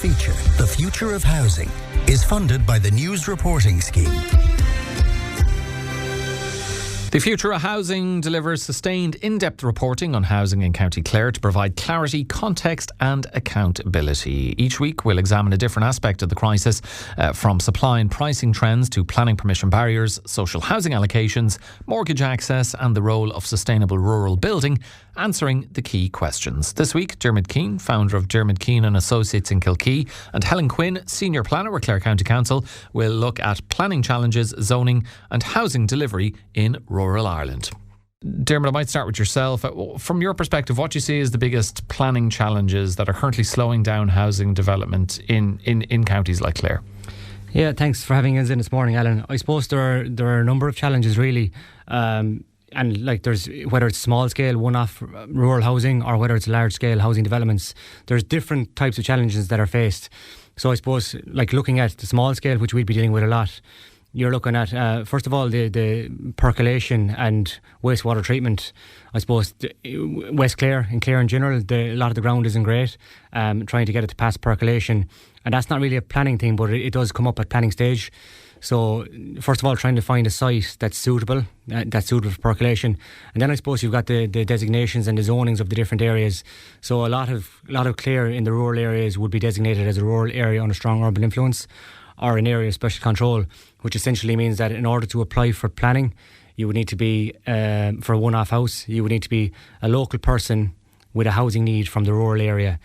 feature, The Future of Housing, is funded by the News Reporting Scheme. The Future of Housing delivers sustained in-depth reporting on housing in County Clare to provide clarity, context and accountability. Each week we'll examine a different aspect of the crisis, from supply and pricing trends to planning permission barriers, social housing allocations, mortgage access and the role of sustainable rural building, answering the key questions. This week, Diarmuid Keane, founder of Diarmuid, Keane and Associates in Kilkee, and Helen Quinn, senior planner with Clare County Council, will look at planning challenges, zoning and housing delivery in rural Ireland. Diarmuid, I might start with yourself. From your perspective, what do you see as the biggest planning challenges that are currently slowing down housing development in counties like Clare? Yeah, thanks for having us in this morning, Alan. I suppose there are a number of challenges really. And like there's, whether it's small scale one-off rural housing or whether it's large scale housing developments, there's different types of challenges that are faced. So I suppose like looking at the small scale, which we'd be dealing with a lot, you're looking at first of all the percolation and wastewater treatment. I suppose West Clare and Clare in general, a lot of the ground isn't great. Trying to get it to pass percolation, and that's not really a planning thing, but it does come up at planning stage. So first of all, trying to find a site that's suitable for percolation, and then I suppose you've got the designations and the zonings of the different areas. So a lot of Clare in the rural areas would be designated as a rural area under strong urban influence, or an area of special control, which essentially means that in order to apply for planning, you would need to be for a one-off house, you would need to be a local person with a housing need from the rural area.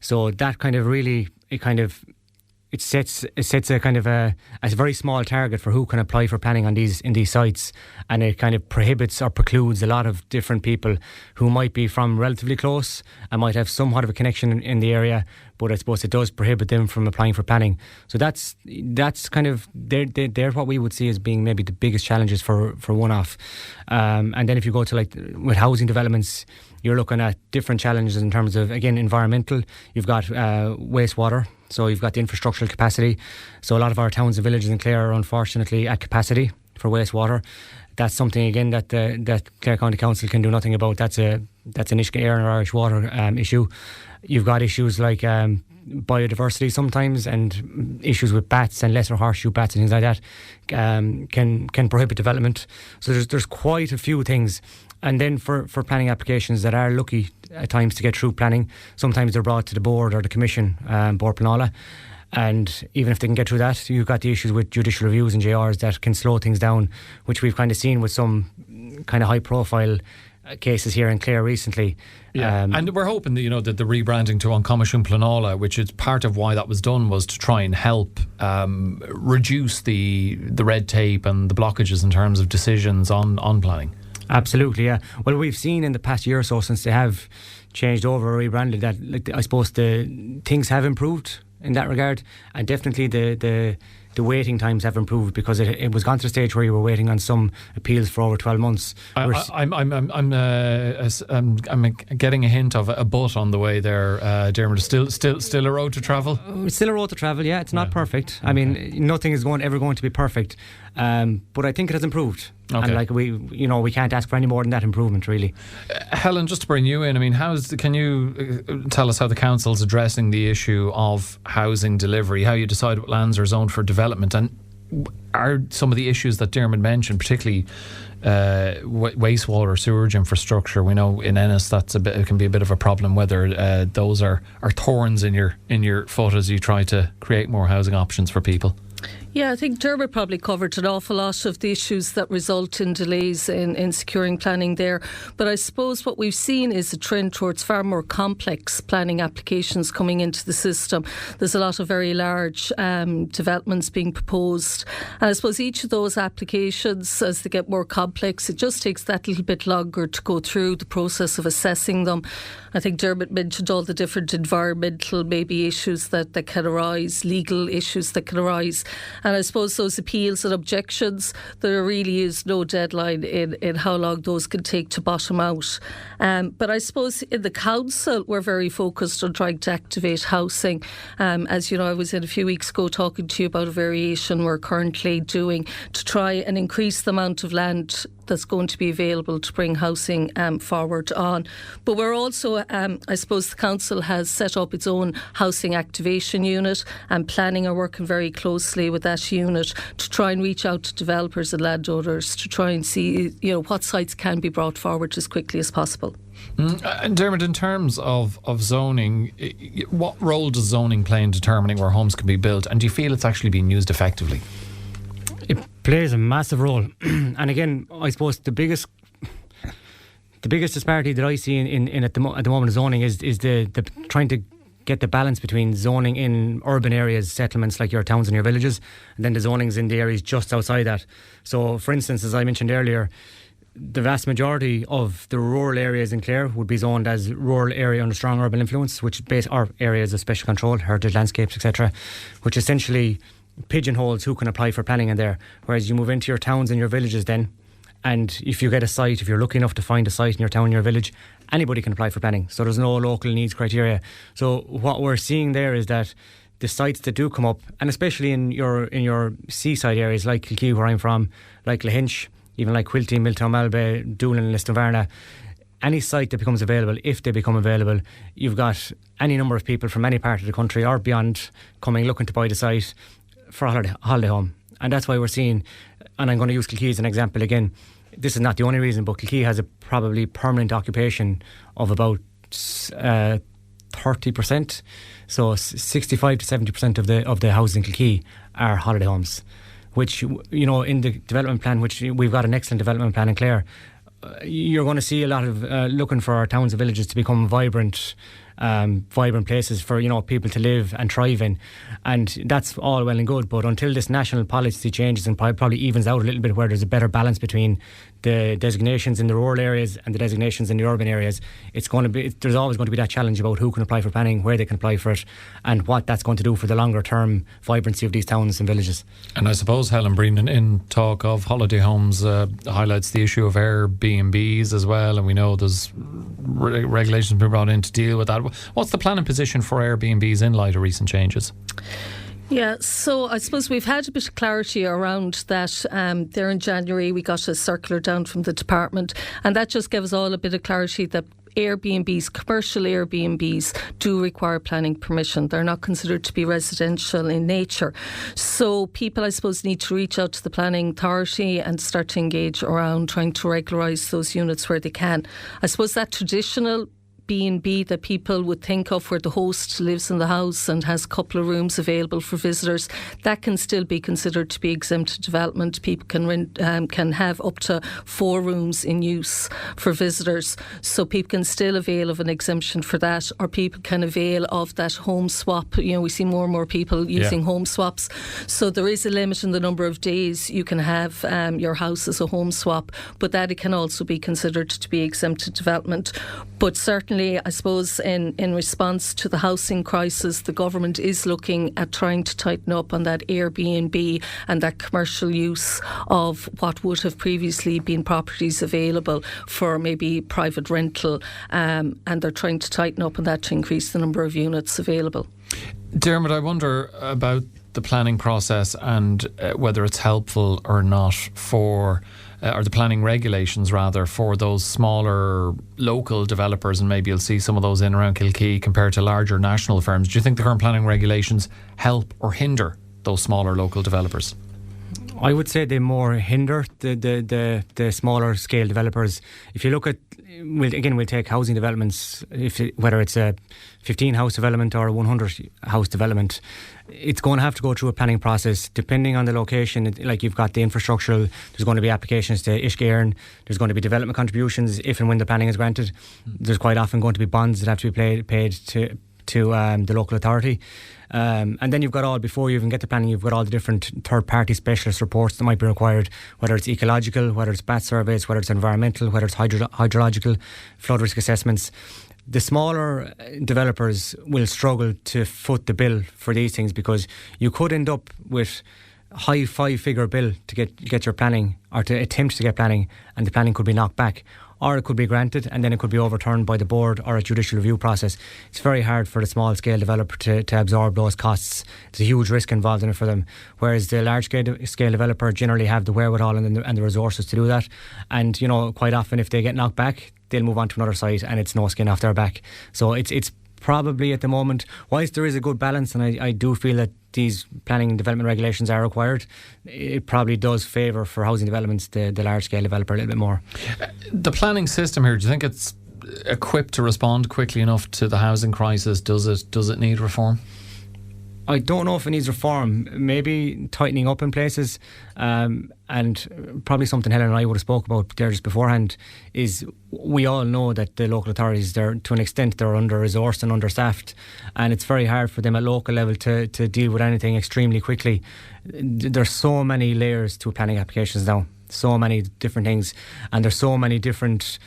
So that kind of really it sets a kind of a very small target for who can apply for planning in these sites, and it kind of prohibits or precludes a lot of different people who might be from relatively close and might have somewhat of a connection in the area, but I suppose it does prohibit them from applying for planning. So that's kind of they're what we would see as being maybe the biggest challenges for one-off. And then if you go to like with housing developments, you're looking at different challenges in terms of, again, environmental. You've got wastewater, so you've got the infrastructural capacity. So a lot of our towns and villages in Clare are unfortunately at capacity for wastewater. That's something, again, that Clare County Council can do nothing about. That's an Air and Irish water issue. You've got issues like biodiversity sometimes, and issues with bats and lesser horseshoe bats and things like that can prohibit development. So there's quite a few things. And then for planning applications that are lucky at times to get through planning, sometimes they're brought to the board or the commission, Board Pleanála. And even if they can get through that, you've got the issues with judicial reviews and JRs that can slow things down, which we've kind of seen with some kind of high profile cases here in Clare recently. Yeah. And we're hoping that, that the rebranding to An Comisiún Pleanála, which is part of why that was done, was to try and help reduce the red tape and the blockages in terms of decisions on planning. Absolutely, yeah. Well, we've seen in the past year or so, since they have changed over or rebranded, that I suppose the things have improved in that regard, and definitely the waiting times have improved, because it was gone to the stage where you were waiting on some appeals for over 12 months. I'm getting a hint of a but on the way there, Diarmuid. Still a road to travel? It's still a road to travel, yeah. It's not perfect. I mean, nothing is ever going to be perfect, but I think it has improved. Okay. And we can't ask for any more than that improvement, really. Helen, just to bring you in, I mean, can you tell us how the council's addressing the issue of housing delivery, how you decide what lands are zoned for development, and are some of the issues that Diarmuid mentioned, particularly wastewater, sewage infrastructure? We know in Ennis it can be a bit of a problem, whether those are thorns in your foot as you try to create more housing options for people. Yeah, I think Diarmuid probably covered an awful lot of the issues that result in delays in securing planning there. But I suppose what we've seen is a trend towards far more complex planning applications coming into the system. There's a lot of very large developments being proposed. And I suppose each of those applications, as they get more complex, it just takes that little bit longer to go through the process of assessing them. I think Diarmuid mentioned all the different environmental maybe issues that can arise, legal issues that can arise. And I suppose those appeals and objections, there really is no deadline in how long those can take to bottom out. But I suppose in the council, we're very focused on trying to activate housing. As you know, I was in a few weeks ago talking to you about a variation we're currently doing to try and increase the amount of land that's going to be available to bring housing forward on. But we're also, I suppose the council has set up its own housing activation unit, and planning are working very closely with that unit to try and reach out to developers and landowners to try and see, what sites can be brought forward as quickly as possible. And Diarmuid, in terms of zoning, what role does zoning play in determining where homes can be built, and do you feel it's actually being used effectively? It plays a massive role. And again, I suppose the biggest disparity that I see in at the moment of zoning is the trying to get the balance between zoning in urban areas, settlements like your towns and your villages, and then the zonings in the areas just outside that. So, for instance, as I mentioned earlier, the vast majority of the rural areas in Clare would be zoned as rural area under strong urban influence, which are areas of special control, heritage landscapes, etc., which essentially pigeonholes who can apply for planning in there. Whereas you move into your towns and your villages then, and if you get a site, if you're lucky enough to find a site in your town, your village, anybody can apply for planning. So there's no local needs criteria. So what we're seeing there is that the sites that do come up, and especially in your seaside areas like Kilkee, where I'm from, like Lahinch, even like Quilty, Milltown, Malbay, Doolin and Listonvarna, any site that becomes available, if they become available, you've got any number of people from any part of the country or beyond coming looking to buy the site for a holiday home. And that's why we're seeing, and I'm going to use Kilkee as an example again, this is not the only reason, but Kilkee has a probably permanent occupation of about 30%. So 65 to 70% of the houses in Kilkee are holiday homes, which, in the development plan, which we've got an excellent development plan in Clare, you're going to see a lot of looking for our towns and villages to become vibrant places for people to live and thrive in, and that's all well and good. But until this national policy changes and probably evens out a little bit, where there's a better balance between the designations in the rural areas and the designations in the urban areas, there's always going to be that challenge about who can apply for planning, where they can apply for it, and what that's going to do for the longer term vibrancy of these towns and villages. And I suppose, Helen, bringing in talk of holiday homes highlights the issue of Airbnbs as well, and we know there's regulations being brought in to deal with that. What's the planning position for Airbnbs in light of recent changes? Yeah, so I suppose we've had a bit of clarity around that. There in January, we got a circular down from the department, and that just gave us all a bit of clarity that Airbnbs, commercial Airbnbs, do require planning permission. They're not considered to be residential in nature. So people, I suppose, need to reach out to the planning authority and start to engage around trying to regularise those units where they can. I suppose that traditional B&B that people would think of, where the host lives in the house and has a couple of rooms available for visitors, that can still be considered to be exempted development. People can have up to 4 rooms in use for visitors, so people can still avail of an exemption for that, or people can avail of that home swap. We see more and more people using home swaps, so there is a limit in the number of days you can have your house as a home swap, but that it can also be considered to be exempted development. But certainly, I suppose, in response to the housing crisis, the government is looking at trying to tighten up on that Airbnb and that commercial use of what would have previously been properties available for maybe private rental, and they're trying to tighten up on that to increase the number of units available. Diarmuid, I wonder about the planning process and whether it's helpful or not for or the planning regulations rather, for those smaller local developers, and maybe you'll see some of those in around Kilkee compared to larger national firms. Do you think the current planning regulations help or hinder those smaller local developers? I would say they more hinder the smaller scale developers. If you look at, we'll take housing developments, whether it's a 15 house development or a 100 house development, it's going to have to go through a planning process depending on the location. Like, you've got the infrastructural, there's going to be applications to Ishgairn, there's going to be development contributions if and when the planning is granted. There's quite often going to be bonds that have to be paid to the local authority. And then you've got before you even get to planning, you've got all the different third-party specialist reports that might be required, whether it's ecological, whether it's bat surveys, whether it's environmental, whether it's hydrological, flood risk assessments. The smaller developers will struggle to foot the bill for these things, because you could end up with a high 5-figure bill to get your planning, or to attempt to get planning, and the planning could be knocked back. or it could be granted and then it could be overturned by the board or a judicial review process. It's very hard for the small scale developer to absorb those costs. There's a huge risk involved in it for them, whereas the large scale developer generally have the wherewithal and the resources to do that. And quite often if they get knocked back, they'll move on to another site and it's no skin off their back. So it's probably at the moment, whilst there is a good balance, and I do feel that these planning and development regulations are required, it probably does favour for housing developments the large scale developer a little bit more. The planning system here, do you think it's equipped to respond quickly enough to the housing crisis? Does it need reform? I don't know if it needs reform. Maybe tightening up in places, and probably something Helen and I would have spoke about there just beforehand is we all know that the local authorities, to an extent, they're under-resourced and understaffed, and it's very hard for them at local level to deal with anything extremely quickly. There's so many layers to planning applications now, so many different things, and there's so many different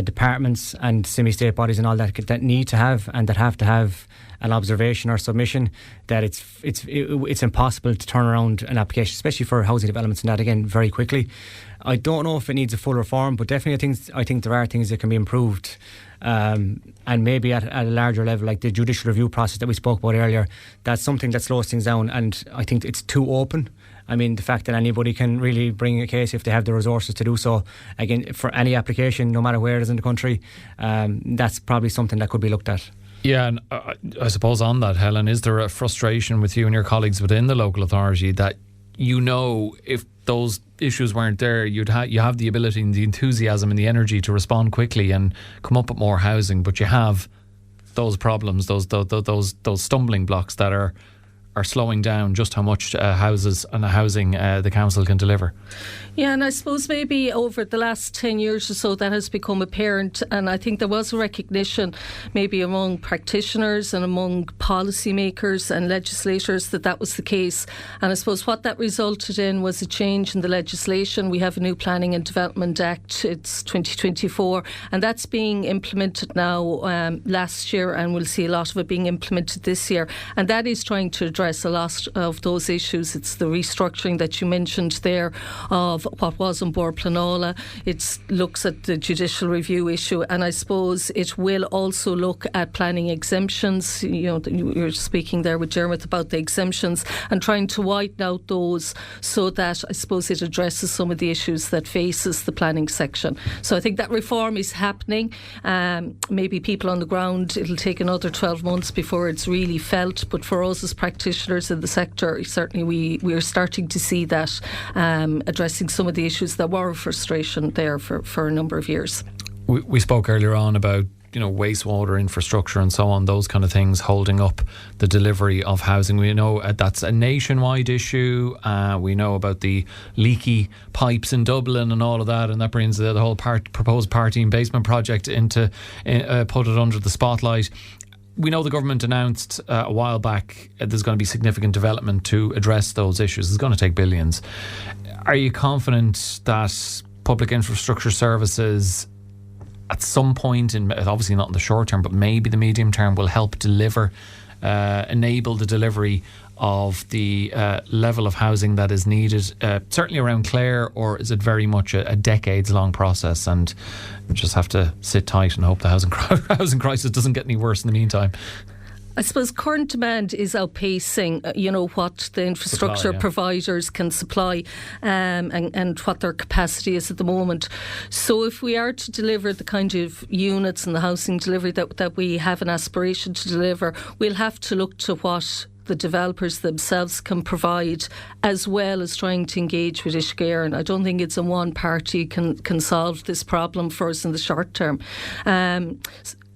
departments and semi-state bodies and all that need to have and that have to have an observation or submission, that it's impossible to turn around an application, especially for housing developments and that, again, very quickly. I don't know if it needs a full reform, but definitely I think there are things that can be improved, and maybe at a larger level, like the judicial review process that we spoke about earlier. That's something that slows things down, and I think it's too open. I mean, the fact that anybody can really bring a case if they have the resources to do so, again, for any application, no matter where it is in the country, that's probably something that could be looked at. Yeah, and I suppose on that, Helen, is there a frustration with you and your colleagues within the local authority that if those issues weren't there, you have the ability and the enthusiasm and the energy to respond quickly and come up with more housing, but you have those problems, those stumbling blocks that are slowing down just how much houses and housing the council can deliver? Yeah, and I suppose maybe over the last 10 years or so that has become apparent, and I think there was a recognition maybe among practitioners and among policymakers and legislators that was the case. And I suppose what that resulted in was a change in the legislation. We have a new Planning and Development Act, it's 2024, and that's being implemented now last year, and we'll see a lot of it being implemented this year. And that is trying to address a lot of those issues. It's the restructuring that you mentioned there of what was on Bord Pleanála. It looks at the judicial review issue, and I suppose it will also look at planning exemptions. You were speaking there with Diarmuid about the exemptions and trying to widen out those so that I suppose it addresses some of the issues that faces the planning section. So I think that reform is happening. Maybe people on the ground, it'll take another 12 months before it's really felt, but for us as practitioners in the sector, certainly we are starting to see that addressing some of the issues that were a frustration there for a number of years. We spoke earlier on about wastewater infrastructure and so on, those kind of things holding up the delivery of housing. We know that's a nationwide issue. We know about the leaky pipes in Dublin and all of that, and that brings the whole proposed party and basement project into put it under the spotlight. We know the government announced a while back there's going to be significant development to address those issues. It's going to take billions. Are you confident that public infrastructure services at some point, obviously not in the short term, but maybe the medium term, will help enable the delivery of the level of housing that is needed, certainly around Clare, or is it very much a decades-long process and we just have to sit tight and hope the housing crisis doesn't get any worse in the meantime? I suppose current demand is outpacing, what the infrastructure providers can supply, and what their capacity is at the moment. So if we are to deliver the kind of units and the housing delivery that we have an aspiration to deliver, we'll have to look to what the developers themselves can provide, as well as trying to engage with Uisce. And I don't think it's a one party can solve this problem for us in the short term.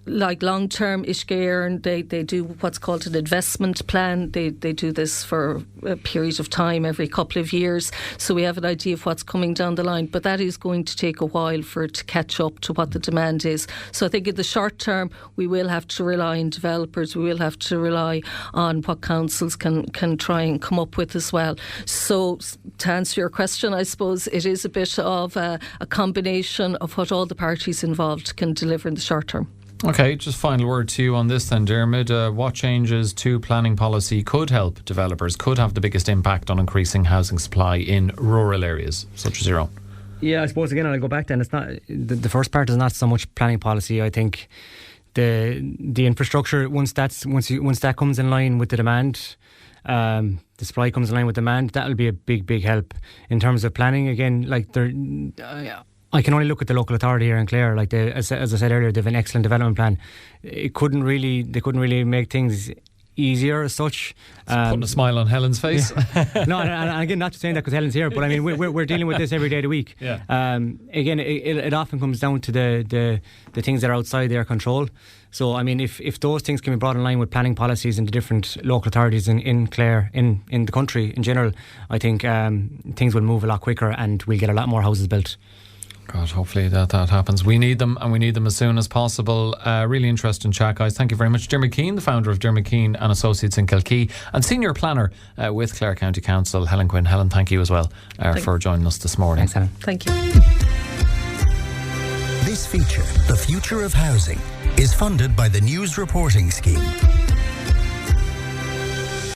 Like long term, Uisce, they do what's called an investment plan. They do this for a period of time, every couple of years. So we have an idea of what's coming down the line. But that is going to take a while for it to catch up to what the demand is. So I think in the short term, we will have to rely on developers. We will have to rely on what councils can try and come up with as well. So to answer your question, I suppose it is a bit of a combination of what all the parties involved can deliver in the short term. Okay, just final word to you on this then, Diarmuid. What changes to planning policy could help developers, could have the biggest impact on increasing housing supply in rural areas, such as your own? Yeah, I suppose again I'll go back then. It's not the first part is not so much planning policy. I think the infrastructure once that comes in line with the demand, the supply comes in line with demand, that'll be a big help in terms of planning. Again, like I can only look at the local authority here in Clare. Like as I said earlier, they have an excellent development plan. They couldn't really make things easier as such. Putting a smile on Helen's face. Yeah. No, and again, not just saying that because Helen's here, but I mean we're dealing with this every day of the week. Yeah. Again, it often comes down to the things that are outside their control. So I mean, if those things can be brought in line with planning policies in the different local authorities in Clare, in the country in general, I think things will move a lot quicker and we'll get a lot more houses built. God, hopefully that happens. We need them, and we need them as soon as possible. Really interesting chat, guys. Thank you very much. Diarmuid Keane, the founder of Diarmuid Keane and Associates in Kilkee, and senior planner with Clare County Council, Helen Quinn. Helen, thank you as well for joining us this morning. Thanks, Helen. Thank you. This feature, The Future of Housing, is funded by the News Reporting Scheme.